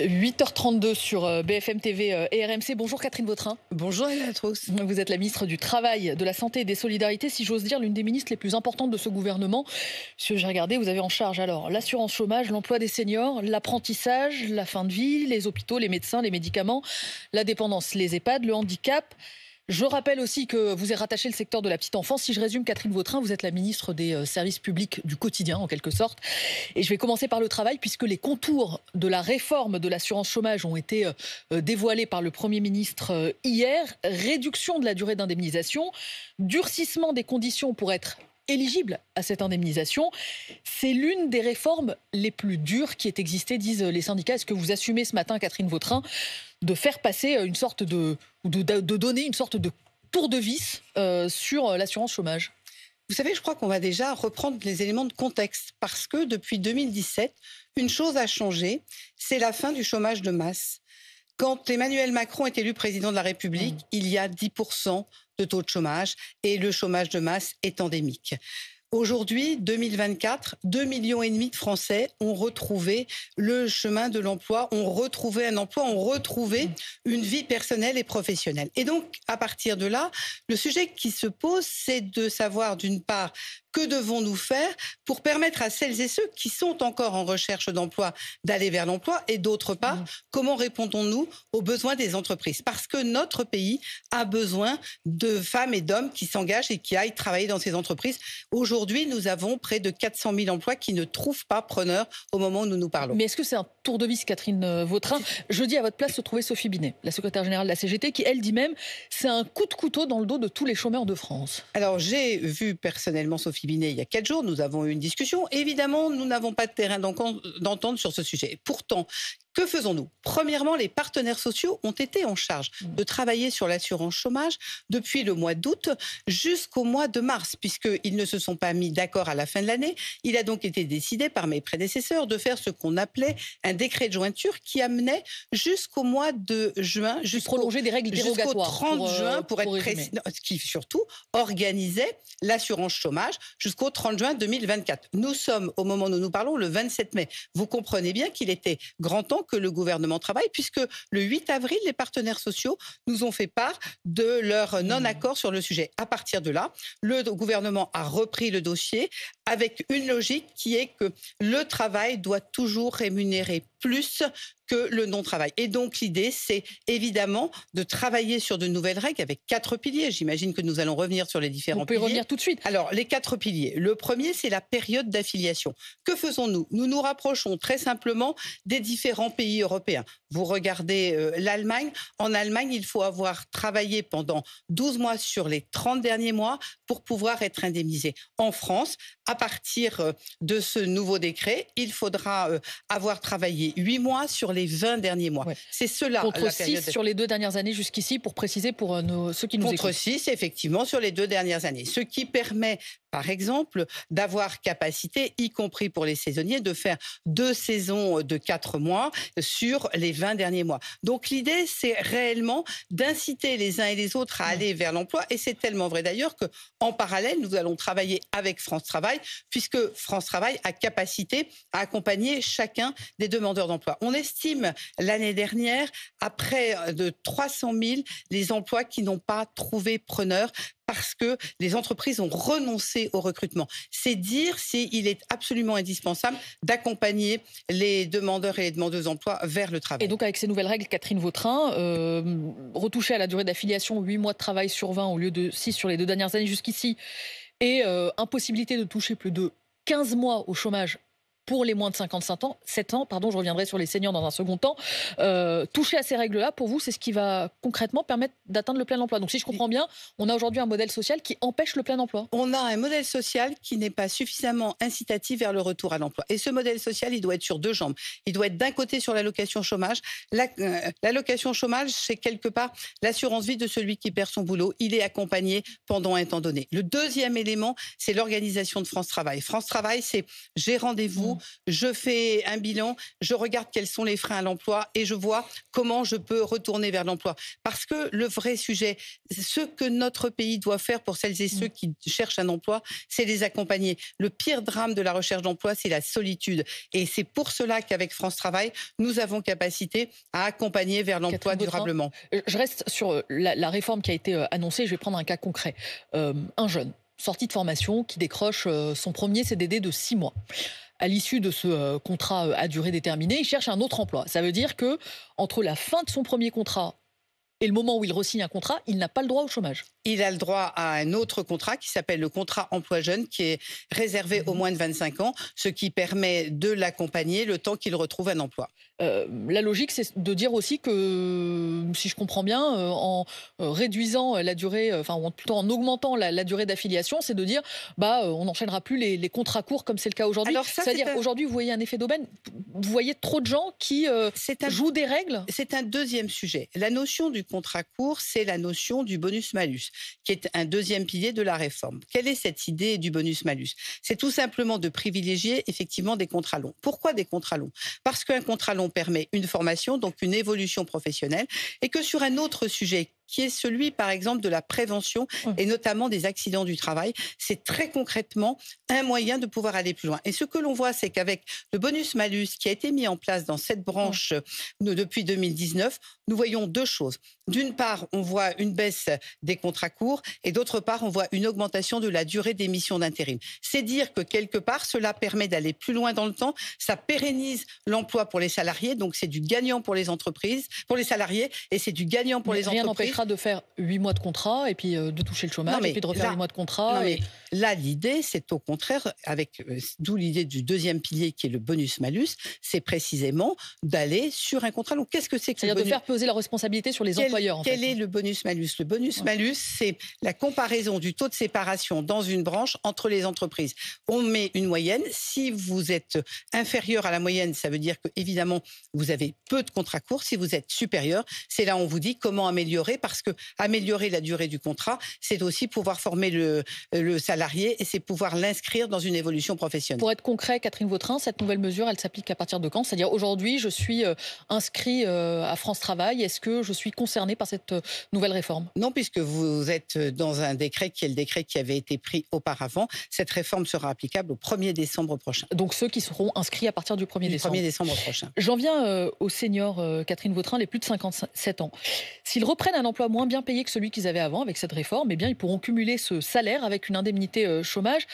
8h32 sur BFM TV et RMC. Bonjour Catherine Vautrin. Bonjour Hélène Trousse. Vous êtes la ministre du Travail, de la Santé et des Solidarités, si j'ose dire, l'une des ministres les plus importantes de ce gouvernement. Parce j'ai regardé, vous avez en charge alors l'assurance chômage, l'emploi des seniors, l'apprentissage, la fin de vie, les hôpitaux, les médecins, les médicaments, la dépendance, les EHPAD, le handicap. Je rappelle aussi que vous êtes rattaché le secteur de la petite enfance. Si je résume, Catherine Vautrin, vous êtes la ministre des services publics du quotidien, en quelque sorte. Et je vais commencer par le travail, puisque les contours de la réforme de l'assurance chômage ont été dévoilés par le Premier ministre hier. Réduction de la durée d'indemnisation, durcissement des conditions pour être éligible à cette indemnisation. C'est l'une des réformes les plus dures qui ait existé, disent les syndicats. Est-ce que vous assumez ce matin, Catherine Vautrin, de faire passer une sorte de donner une sorte de tour de vis sur l'assurance chômage? Vous savez, je crois qu'on va déjà reprendre les éléments de contexte parce que depuis 2017, une chose a changé, c'est la fin du chômage de masse. Quand Emmanuel Macron est élu président de la République, il y a 10% de taux de chômage et le chômage de masse est endémique. Aujourd'hui, 2024, 2,5 millions de Français ont retrouvé le chemin de l'emploi, ont retrouvé un emploi, ont retrouvé une vie personnelle et professionnelle. Et donc, à partir de là, le sujet qui se pose, c'est de savoir, d'une part, que devons-nous faire pour permettre à celles et ceux qui sont encore en recherche d'emploi d'aller vers l'emploi et d'autre part, comment répondons-nous aux besoins des entreprises? Parce que notre pays a besoin de femmes et d'hommes qui s'engagent et qui aillent travailler dans ces entreprises. Aujourd'hui, nous avons près de 400 000 emplois qui ne trouvent pas preneur au moment où nous nous parlons. Mais est-ce que c'est un tour de vis, Catherine Vautrin? Jeudi, à votre place se trouvait Sophie Binet, la secrétaire générale de la CGT, qui, elle, dit même c'est un coup de couteau dans le dos de tous les chômeurs de France. Alors, j'ai vu personnellement Sophie Binet il y a 4 jours. Nous avons eu une discussion. Évidemment, nous n'avons pas de terrain d'entente sur ce sujet. Pourtant, que faisons-nous? Premièrement, les partenaires sociaux ont été en charge de travailler sur l'assurance chômage depuis le mois d'août jusqu'au mois de mars, puisqu'ils ne se sont pas mis d'accord à la fin de l'année. Il a donc été décidé par mes prédécesseurs de faire ce qu'on appelait un décret de jointure qui amenait jusqu'au mois de juin, prolonger des règles dérogatoires jusqu'au 30 juin, pour être précis, qui surtout organisait l'assurance chômage jusqu'au 30 juin 2024. Nous sommes, au moment où nous nous parlons, le 27 mai. Vous comprenez bien qu'il était grand temps que le gouvernement travaille, puisque le 8 avril, les partenaires sociaux nous ont fait part de leur non-accord sur le sujet. À partir de là, le gouvernement a repris le dossier avec une logique qui est que le travail doit toujours rémunérer plus que le non-travail. Et donc l'idée, c'est évidemment de travailler sur de nouvelles règles avec 4 piliers. J'imagine que nous allons revenir sur les différents piliers. On peut revenir tout de suite. Alors, les 4 piliers. Le premier, c'est la période d'affiliation. Que faisons-nous? Nous nous rapprochons très simplement des différents pays européens. Vous regardez l'Allemagne. En Allemagne, il faut avoir travaillé pendant 12 mois sur les 30 derniers mois pour pouvoir être indemnisé. En France, à partir de ce nouveau décret, il faudra avoir travaillé 8 mois sur les 20 derniers mois. Ouais. C'est cela. Contre 6 sur les 2 dernières années jusqu'ici, pour préciser pour ceux qui nous écoutent. Contre 6, effectivement, sur les 2 dernières années. Ce qui permet, par exemple, d'avoir capacité, y compris pour les saisonniers, de faire 2 saisons de 4 mois sur les 20 derniers mois. Donc l'idée, c'est réellement d'inciter les uns et les autres à aller vers l'emploi. Et c'est tellement vrai d'ailleurs qu'en parallèle, nous allons travailler avec France Travail, puisque France Travail a capacité à accompagner chacun des demandeurs d'emploi. On estime l'année dernière à près de 300 000 les emplois qui n'ont pas trouvé preneur parce que les entreprises ont renoncé au recrutement. C'est dire s'il est absolument indispensable d'accompagner les demandeurs et les demandeuses d'emploi vers le travail. Et donc avec ces nouvelles règles, Catherine Vautrin, retoucher à la durée d'affiliation 8 mois de travail sur 20 au lieu de 6 sur les 2 dernières années jusqu'ici, et impossibilité de toucher plus de 15 mois au chômage pour les moins de 55 ans, 7 ans, je reviendrai sur les seniors dans un second temps. Toucher à ces règles-là, pour vous, c'est ce qui va concrètement permettre d'atteindre le plein emploi. Donc si je comprends bien, on a aujourd'hui un modèle social qui empêche le plein emploi. On a un modèle social qui n'est pas suffisamment incitatif vers le retour à l'emploi. Et ce modèle social, il doit être sur 2 jambes. Il doit être d'un côté sur l'allocation chômage. L'allocation chômage, c'est quelque part l'assurance vie de celui qui perd son boulot. Il est accompagné pendant un temps donné. Le deuxième élément, c'est l'organisation de France Travail. France Travail, c'est j'ai rendez-vous formation, je fais un bilan, je regarde quels sont les freins à l'emploi et je vois comment je peux retourner vers l'emploi. Parce que le vrai sujet, ce que notre pays doit faire pour celles et ceux qui cherchent un emploi, c'est les accompagner. Le pire drame de la recherche d'emploi, c'est la solitude. Et c'est pour cela qu'avec France Travail, nous avons capacité à accompagner vers l'emploi durablement. Je reste sur la réforme qui a été annoncée. Je vais prendre un cas concret. Un jeune sorti de formation qui décroche son premier CDD de 6 mois. À l'issue de ce contrat à durée déterminée, il cherche un autre emploi. Ça veut dire que entre la fin de son premier contrat et le moment où il re-signe un contrat, il n'a pas le droit au chômage. Il a le droit à un autre contrat qui s'appelle le contrat emploi jeune, qui est réservé aux moins de 25 ans, ce qui permet de l'accompagner le temps qu'il retrouve un emploi. La logique, c'est de dire aussi que, si je comprends bien, en réduisant la durée, ou plutôt en augmentant la durée d'affiliation, c'est de dire on n'enchaînera plus les contrats courts comme c'est le cas aujourd'hui. C'est-à-dire aujourd'hui, vous voyez un effet d'aubaine, vous voyez trop de gens qui jouent des règles. C'est un deuxième sujet. La notion du contrat court, c'est la notion du bonus-malus, qui est un deuxième pilier de la réforme. Quelle est cette idée du bonus-malus? C'est tout simplement de privilégier effectivement des contrats longs. Pourquoi des contrats longs? Parce qu'un contrat long permet une formation, donc une évolution professionnelle, et que sur un autre sujet, qui est celui, par exemple, de la prévention et notamment des accidents du travail. C'est très concrètement un moyen de pouvoir aller plus loin. Et ce que l'on voit, c'est qu'avec le bonus-malus qui a été mis en place dans cette branche depuis 2019, nous voyons deux choses. D'une part, on voit une baisse des contrats courts et d'autre part, on voit une augmentation de la durée des missions d'intérim. C'est dire que quelque part, cela permet d'aller plus loin dans le temps, ça pérennise l'emploi pour les salariés, donc c'est du gagnant pour les entreprises, pour les salariés, et c'est du gagnant pour les entreprises. De faire 8 mois de contrat et puis de toucher le chômage et puis de refaire 8 mois de contrat. Là, l'idée, c'est au contraire, d'où l'idée du deuxième pilier qui est le bonus-malus, c'est précisément d'aller sur un contrat long. Qu'est-ce que c'est que C'est-à-dire de faire peser la responsabilité sur les employeurs. Quel est le bonus-malus? Le bonus-malus, c'est la comparaison du taux de séparation dans une branche entre les entreprises. On met une moyenne. Si vous êtes inférieur à la moyenne, ça veut dire que, évidemment, vous avez peu de contrats courts. Si vous êtes supérieur, c'est là où on vous dit comment améliorer, parce que améliorer la durée du contrat, c'est aussi pouvoir former le salarié et c'est pouvoir l'inscrire dans une évolution professionnelle. Pour être concret, Catherine Vautrin, cette nouvelle mesure, elle s'applique à partir de quand? C'est-à-dire aujourd'hui, je suis inscrit à France Travail. Est-ce que je suis concerné par cette nouvelle réforme? Non, puisque vous êtes dans un décret qui est le décret qui avait été pris auparavant. Cette réforme sera applicable au 1er décembre prochain. Donc ceux qui seront inscrits à partir du 1er décembre. 1er décembre prochain. J'en viens aux seniors, Catherine Vautrin, les plus de 57 ans. S'ils reprennent un emploi moins bien payé que celui qu'ils avaient avant avec cette réforme, eh bien, ils pourront cumuler ce salaire avec une indemnité chômage.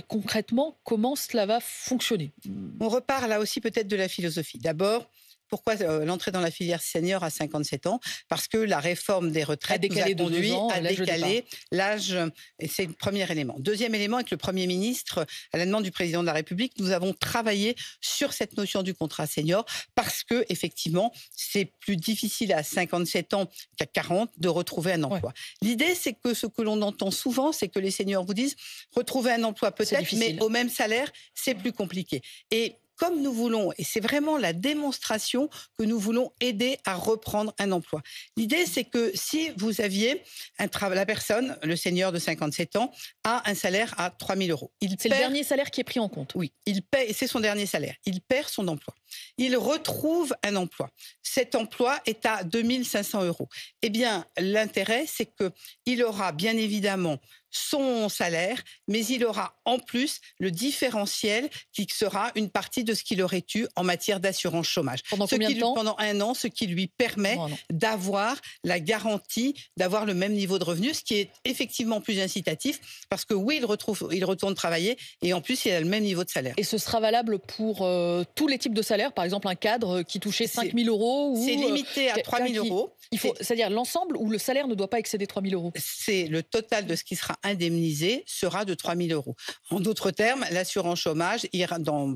Concrètement, comment cela va fonctionner? On repart là aussi peut-être de la philosophie. D'abord, pourquoi l'entrée dans la filière senior à 57 ans? Parce que la réforme des retraites nous a conduit à décaler l'âge. Et c'est le premier élément. Deuxième élément, avec le Premier ministre, à la demande du Président de la République, nous avons travaillé sur cette notion du contrat senior parce que, effectivement, c'est plus difficile à 57 ans qu'à 40 de retrouver un emploi. L'idée, c'est que ce que l'on entend souvent, c'est que les seniors vous disent retrouver un emploi peut-être, mais au même salaire, c'est plus compliqué. Et comme nous voulons, et c'est vraiment la démonstration que nous voulons aider à reprendre un emploi. L'idée, c'est que si vous aviez la personne, le senior de 57 ans, a un salaire à 3 000 euros. C'est le dernier salaire qui est pris en compte. Oui, il paie, c'est son dernier salaire. Il perd son emploi. Il retrouve un emploi. Cet emploi est à 2 500 euros. Eh bien, l'intérêt, c'est qu'il aura bien évidemment son salaire, mais il aura en plus le différentiel qui sera une partie de ce qu'il aurait eu en matière d'assurance chômage. Pendant combien de temps? Pendant 1 an, ce qui lui permet d'avoir la garantie d'avoir le même niveau de revenu, ce qui est effectivement plus incitatif, parce que oui, il retourne travailler et en plus, il a le même niveau de salaire. Et ce sera valable pour tous les types de salaires, par exemple un cadre qui touchait 5 000 euros? C'est limité à 3 000 euros. C'est-à-dire l'ensemble où le salaire ne doit pas excéder 3 000 euros. C'est le total de ce qui sera indemnisé sera de 3 000 euros. En d'autres termes, l'assurance chômage,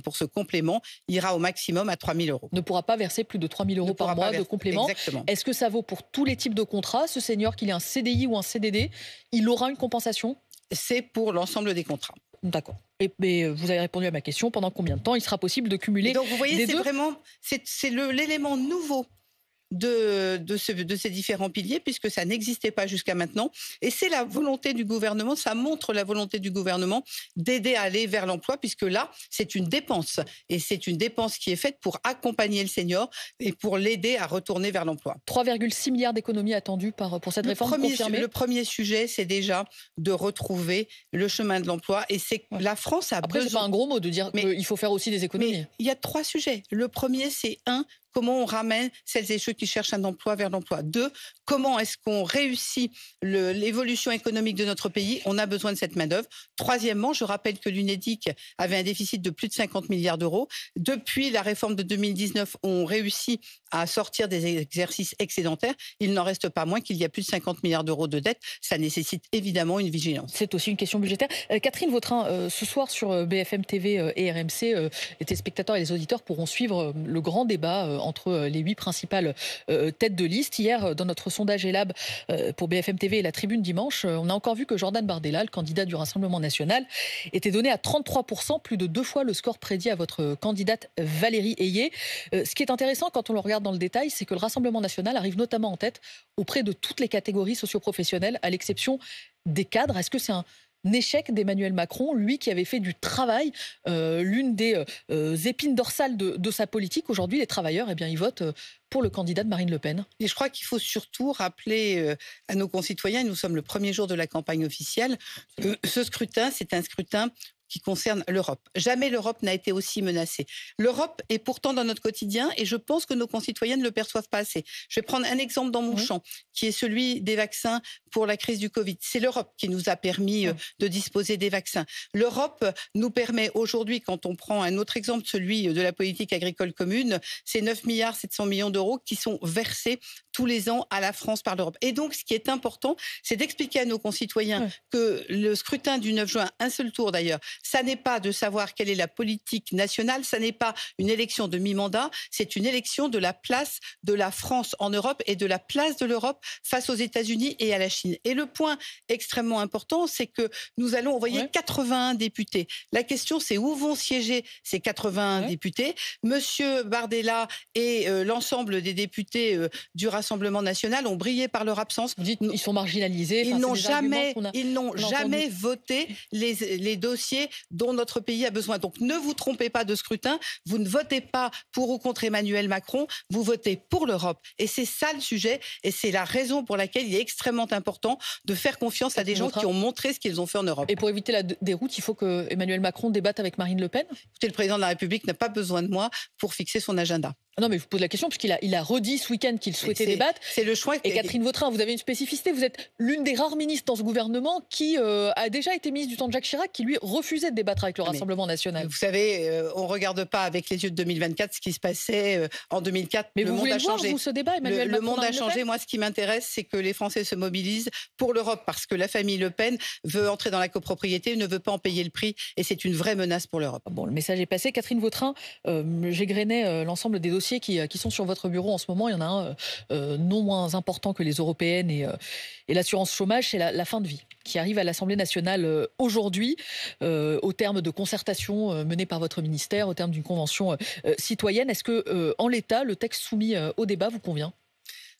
pour ce complément, ira au maximum à 3 000 euros. Ne pourra pas verser plus de 3 000 euros par mois de complément. Exactement. Est-ce que ça vaut pour tous les types de contrats? Ce senior, qu'il ait un CDI ou un CDD, il aura une compensation? C'est pour l'ensemble des contrats. D'accord. Mais vous avez répondu à ma question. Pendant combien de temps il sera possible de cumuler? Donc vous voyez, c'est vraiment l'élément nouveau de ces différents piliers, puisque ça n'existait pas jusqu'à maintenant. Et c'est la volonté du gouvernement, ça montre la volonté du gouvernement d'aider à aller vers l'emploi, puisque là, c'est une dépense. Et c'est une dépense qui est faite pour accompagner le senior et pour l'aider à retourner vers l'emploi. 3,6 milliards d'économies attendues pour cette réforme confirmée. Le premier sujet, c'est déjà de retrouver le chemin de l'emploi. Et c'est la France a Après, besoin... c'est pas un gros mot de dire qu'il faut faire aussi des économies. Mais il y a 3 sujets. Le premier, c'est comment on ramène celles et ceux qui cherchent un emploi vers l'emploi. 2, comment est-ce qu'on réussit l'évolution économique de notre pays? On a besoin de cette main-d'œuvre. Troisièmement, je rappelle que l'UNEDIC avait un déficit de plus de 50 milliards d'euros. Depuis la réforme de 2019, on réussit à sortir des exercices excédentaires. Il n'en reste pas moins qu'il y a plus de 50 milliards d'euros de dettes. Ça nécessite évidemment une vigilance. C'est aussi une question budgétaire. Catherine Vautrin, ce soir sur BFM TV et RMC, les téléspectateurs et les auditeurs pourront suivre le grand débat entre les 8 principales têtes de liste. Hier, dans notre sondage Elab pour BFM TV et la Tribune dimanche, on a encore vu que Jordan Bardella, le candidat du Rassemblement national, était donné à 33%, plus de 2 fois le score prédit à votre candidate Valérie Ayé. Ce qui est intéressant quand on le regarde dans le détail, c'est que le Rassemblement national arrive notamment en tête auprès de toutes les catégories socio-professionnelles, à l'exception des cadres. Est-ce que c'est un échec d'Emmanuel Macron, lui qui avait fait du travail l'une des épines dorsales de sa politique? Aujourd'hui, les travailleurs, ils votent pour le candidat de Marine Le Pen. Et je crois qu'il faut surtout rappeler à nos concitoyens, nous sommes le premier jour de la campagne officielle, ce scrutin, c'est un scrutin qui concerne l'Europe. Jamais l'Europe n'a été aussi menacée. L'Europe est pourtant dans notre quotidien et je pense que nos concitoyens ne le perçoivent pas assez. Je vais prendre un exemple dans mon champ, qui est celui des vaccins pour la crise du Covid. C'est l'Europe qui nous a permis de disposer des vaccins. L'Europe nous permet aujourd'hui, quand on prend un autre exemple, celui de la politique agricole commune, c'est 9 milliards 700 millions d'euros qui sont versés tous les ans à la France par l'Europe. Et donc, ce qui est important, c'est d'expliquer à nos concitoyens que le scrutin du 9 juin, un seul tour d'ailleurs, ça n'est pas de savoir quelle est la politique nationale, ça n'est pas une élection de mi-mandat, c'est une élection de la place de la France en Europe et de la place de l'Europe face aux États-Unis et à la Chine. Et le point extrêmement important, c'est que nous allons envoyer 81 députés. La question, c'est où vont siéger ces 81 députés. Monsieur Bardella et l'ensemble des députés du Rassemblement national ont brillé par leur absence. Vous dites ils sont marginalisés. Ils n'ont jamais voté les dossiers dont notre pays a besoin. Donc ne vous trompez pas de scrutin. Vous ne votez pas pour ou contre Emmanuel Macron. Vous votez pour l'Europe. Et c'est ça le sujet. Et c'est la raison pour laquelle il est extrêmement important de faire confiance à des gens qui ont montré ce qu'ils ont fait en Europe. Et pour éviter la déroute, il faut que Emmanuel Macron débatte avec Marine Le Pen? Écoutez, le président de la République n'a pas besoin de moi pour fixer son agenda. Non, mais je vous pose la question, puisqu'il a redit ce week-end qu'il souhaitait débattre. C'est le choix. Et Catherine Vautrin, vous avez une spécificité. Vous êtes l'une des rares ministres dans ce gouvernement qui a déjà été ministre du temps de Jacques Chirac, qui lui refusait de débattre avec le Rassemblement national. Vous savez, on ne regarde pas avec les yeux de 2024 ce qui se passait en 2004. Mais le monde a changé. Vous, ce débat, Emmanuel Macron, le monde a changé. Moi, ce qui m'intéresse, c'est que les Français se mobilisent pour l'Europe, parce que la famille Le Pen veut entrer dans la copropriété, ne veut pas en payer le prix, et c'est une vraie menace pour l'Europe. Bon, le message est passé. Catherine Vautrin, j'égrenais l'ensemble des dossiers qui sont sur votre bureau en ce moment. Il y en a un non moins important que les européennes et l'assurance chômage, c'est la fin de vie qui arrive à l'Assemblée nationale aujourd'hui, au terme de concertations menées par votre ministère, au terme d'une convention citoyenne. Est-ce que, en l'état, le texte soumis au débat vous convient ?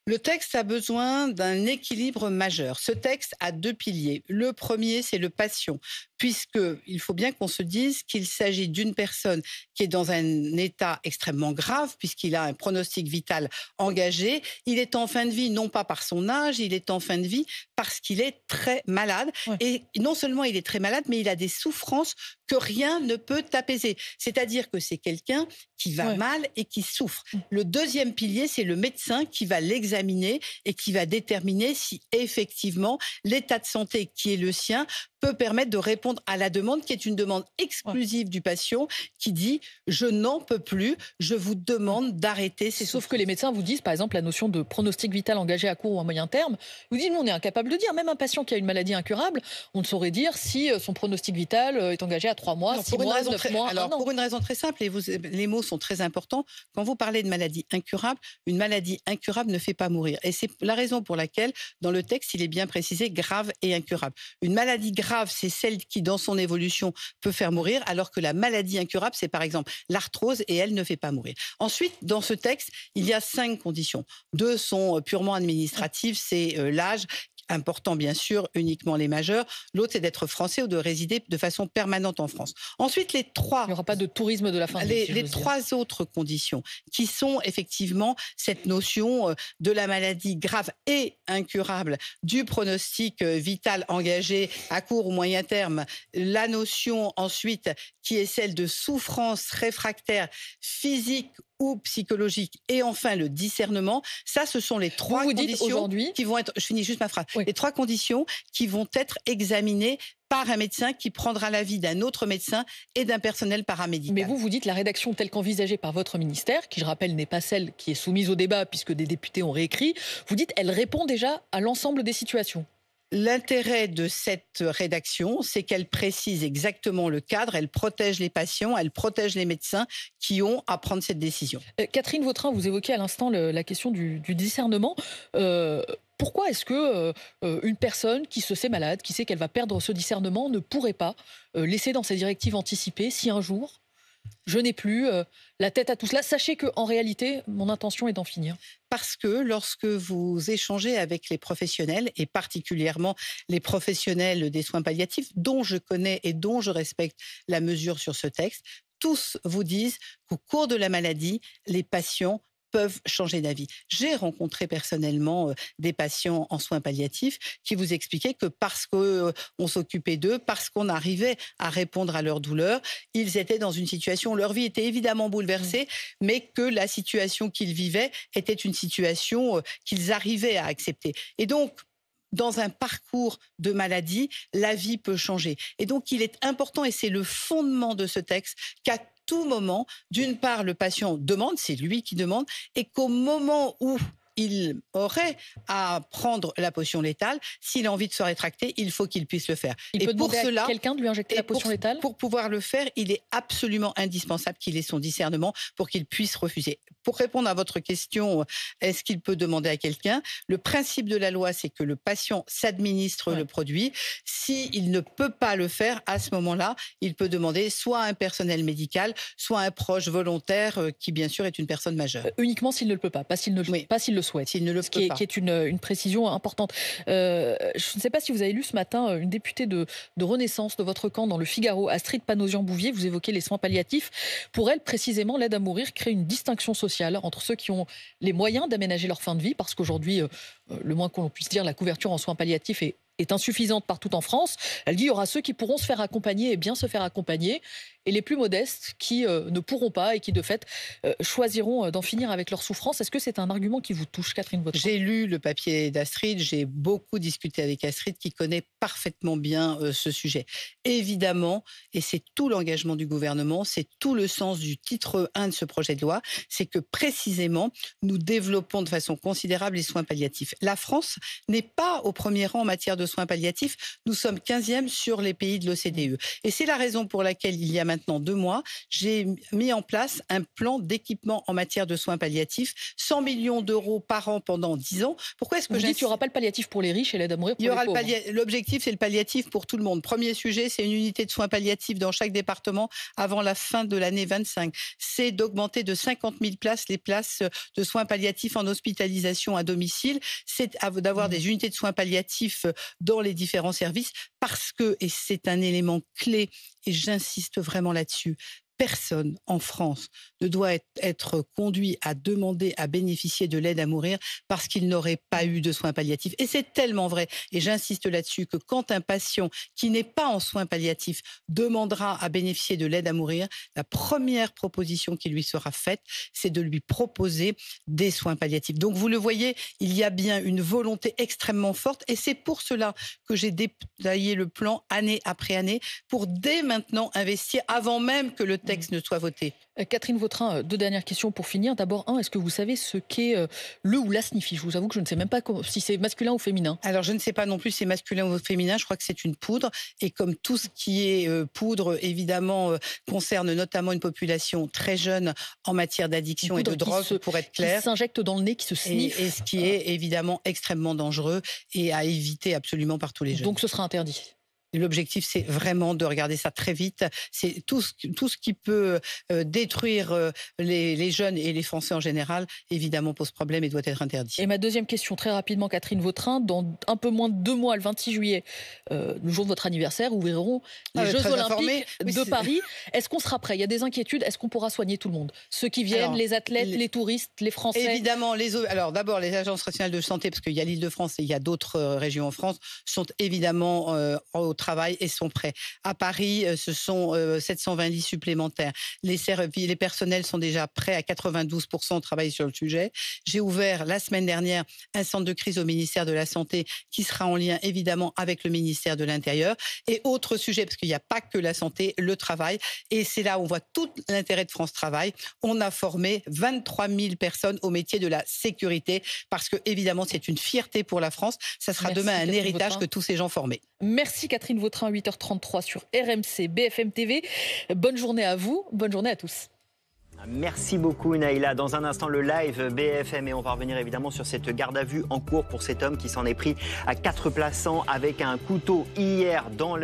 Le texte a besoin d'un équilibre majeur. Ce texte a 2 piliers. Le premier, c'est le patient, puisqu'il faut bien qu'on se dise qu'il s'agit d'une personne qui est dans un état extrêmement grave, puisqu'il a un pronostic vital engagé. Il est en fin de vie, non pas par son âge, il est en fin de vie parce qu'il est très malade. Et non seulement il est très malade, mais il a des souffrances que rien ne peut apaiser. C'est-à-dire que c'est quelqu'un qui va mal et qui souffre. Le deuxième pilier, c'est le médecin qui va l'examiner et qui va déterminer si effectivement l'état de santé qui est le sien peut permettre de répondre à la demande qui est une demande exclusive du patient qui dit « je n'en peux plus, je vous demande d'arrêter ces souffrances ». Sauf que les médecins vous disent, par exemple, la notion de pronostic vital engagé à court ou à moyen terme, vous dites, nous on est incapable de dire, même un patient qui a une maladie incurable, on ne saurait dire si son pronostic vital est engagé à 3 mois, 6 mois, 9 mois, alors, pour une raison très simple, et les mots sont très importants, quand vous parlez de maladie incurable, une maladie incurable ne fait pas mourir. Et c'est la raison pour laquelle, dans le texte, il est bien précisé grave et incurable. Une maladie grave grave, c'est celle qui, dans son évolution, peut faire mourir, alors que la maladie incurable, c'est par exemple l'arthrose et elle ne fait pas mourir. Ensuite, dans ce texte, il y a 5 conditions. 2 sont purement administratives, c'est l'âge, important bien sûr, uniquement les majeurs. L'autre, c'est d'être français ou de résider de façon permanente en France. Ensuite, Il n'y aura pas de tourisme de la fin de vie. les 3 autres conditions, qui sont effectivement cette notion de la maladie grave et incurable, du pronostic vital engagé à court ou moyen terme, la notion ensuite qui est celle de souffrance réfractaire physique ou psychologique, et enfin le discernement. Ça, ce sont les 3 conditions qui vont être, je finis juste ma phrase, les 3 conditions qui vont être examinées par un médecin qui prendra l'avis d'un autre médecin et d'un personnel paramédical. Mais vous dites la rédaction telle qu'envisagée par votre ministère, qui je rappelle n'est pas celle qui est soumise au débat puisque des députés ont réécrit, vous dites elle répond déjà à l'ensemble des situations. L'intérêt de cette rédaction, c'est qu'elle précise exactement le cadre, elle protège les patients, elle protège les médecins qui ont à prendre cette décision. Catherine Vautrin, vous évoquez à l'instant la question du discernement. Pourquoi est-ce que une personne qui se sait malade, qui sait qu'elle va perdre ce discernement, ne pourrait pas laisser dans ses directives anticipées si un jour je n'ai plus la tête à tout cela? Sachez qu'en réalité, mon intention est d'en finir. Parce que lorsque vous échangez avec les professionnels, et particulièrement les professionnels des soins palliatifs, dont je connais et dont je respecte la mesure sur ce texte, tous vous disent qu'au cours de la maladie, les patients peuvent changer d'avis. J'ai rencontré personnellement des patients en soins palliatifs qui vous expliquaient que parce qu'on s'occupait d'eux, parce qu'on arrivait à répondre à leurs douleurs, ils étaient dans une situation, leur vie était évidemment bouleversée, mais que la situation qu'ils vivaient était une situation qu'ils arrivaient à accepter. Et donc, dans un parcours de maladie, la vie peut changer. Et donc, il est important, et c'est le fondement de ce texte, qu'à tout moment, d'une part, le patient demande, c'est lui qui demande, et qu'au moment où il aurait à prendre la potion létale, s'il a envie de se rétracter, il faut qu'il puisse le faire. Il peut demander à quelqu'un de lui injecter la potion létale ? Pour pouvoir le faire, il est absolument indispensable qu'il ait son discernement pour qu'il puisse refuser. Pour répondre à votre question, est-ce qu'il peut demander à quelqu'un ? Le principe de la loi, c'est que le patient s'administre le produit. S'il ne peut pas le faire, à ce moment-là, il peut demander soit à un personnel médical, soit à un proche volontaire qui, bien sûr, est une personne majeure. Uniquement s'il ne le peut pas s'il ne, pas s'il le souhaite. S'il ne le Ce qui est une précision importante. Je ne sais pas si vous avez lu ce matin une députée de Renaissance de votre camp dans le Figaro, Astrid Panosyan-Bouvier, vous évoquez les soins palliatifs. Pour elle, précisément, l'aide à mourir crée une distinction sociale entre ceux qui ont les moyens d'aménager leur fin de vie, parce qu'aujourd'hui, le moins qu'on puisse dire, la couverture en soins palliatifs est insuffisante partout en France. Elle dit qu'il y aura ceux qui pourront se faire accompagner et bien se faire accompagner, et les plus modestes qui ne pourront pas et qui, de fait, choisiront d'en finir avec leur souffrance. Est-ce que c'est un argument qui vous touche, Catherine Vautrin ? J'ai lu le papier d'Astrid, j'ai beaucoup discuté avec Astrid qui connaît parfaitement bien ce sujet. Évidemment, et c'est tout l'engagement du gouvernement, c'est tout le sens du titre 1 de ce projet de loi, c'est que précisément, nous développons de façon considérable les soins palliatifs. La France n'est pas au premier rang en matière de soins palliatifs, nous sommes 15e sur les pays de l'OCDE. Et c'est la raison pour laquelle, il y a maintenant 2 mois, j'ai mis en place un plan d'équipement en matière de soins palliatifs, 100 millions d'euros par an pendant 10 ans. Pourquoi est-ce que vous dites qu'il n'y aura pas le palliatif pour les riches et l'aide à mourir pour les pauvres ? L'objectif, c'est le palliatif pour tout le monde. Premier sujet, c'est une unité de soins palliatifs dans chaque département avant la fin de l'année 25. C'est d'augmenter de 50 000 places les places de soins palliatifs en hospitalisation à domicile. C'est d'avoir des unités de soins palliatifs dans les différents services parce que, et c'est un élément clé, et j'insiste vraiment là-dessus, personne en France ne doit être conduit à demander à bénéficier de l'aide à mourir parce qu'il n'aurait pas eu de soins palliatifs. Et c'est tellement vrai, et j'insiste là-dessus, que quand un patient qui n'est pas en soins palliatifs demandera à bénéficier de l'aide à mourir, la première proposition qui lui sera faite, c'est de lui proposer des soins palliatifs. Donc vous le voyez, il y a bien une volonté extrêmement forte, et c'est pour cela que j'ai détaillé le plan année après année, pour dès maintenant investir avant même que le texte ne soit voté. Catherine Vautrin, 2 dernières questions pour finir. D'abord, est-ce que vous savez ce qu'est le ou la sniffi ? Je vous avoue que je ne sais même pas si c'est masculin ou féminin. Alors, je ne sais pas non plus si c'est masculin ou féminin. Je crois que c'est une poudre. Et comme tout ce qui est poudre, évidemment, concerne notamment une population très jeune en matière d'addiction et de drogue, pour être clair. Qui s'injecte dans le nez, qui se sniffe. Et ce qui est évidemment extrêmement dangereux et à éviter absolument par tous les jeunes. Donc, ce sera interdit ? L'objectif, c'est vraiment de regarder ça très vite. C'est tout ce qui peut détruire les jeunes et les Français en général, évidemment, pose problème et doit être interdit. Et ma deuxième question, très rapidement, Catherine Vautrin. Dans un peu moins de 2 mois, le 26 juillet, le jour de votre anniversaire, ouvriront les Jeux Olympiques de Paris. Est-ce qu'on sera prêt? Il y a des inquiétudes. Est-ce qu'on pourra soigner tout le monde? Ceux qui viennent, les athlètes, les touristes, les Français? Évidemment, alors d'abord, les agences nationales de santé, parce qu'il y a l'Île-de-France et il y a d'autres régions en France, sont évidemment au travail et sont prêts. À Paris, ce sont 720 lits supplémentaires. Les personnels sont déjà prêts à 92%, on travaille sur le sujet. J'ai ouvert la semaine dernière un centre de crise au ministère de la Santé qui sera en lien évidemment avec le ministère de l'Intérieur. Et autre sujet, parce qu'il n'y a pas que la santé, le travail. Et c'est là où on voit tout l'intérêt de France Travail. On a formé 23 000 personnes au métier de la sécurité parce que évidemment c'est une fierté pour la France. Ça sera demain un héritage que tous ces gens formés. Merci Catherine Vautrin, 8h33 sur RMC, BFM TV. Bonne journée à vous, bonne journée à tous. Merci beaucoup Naïla. Dans un instant, le live BFM et on va revenir évidemment sur cette garde à vue en cours pour cet homme qui s'en est pris à 4 plaçants avec un couteau hier dans le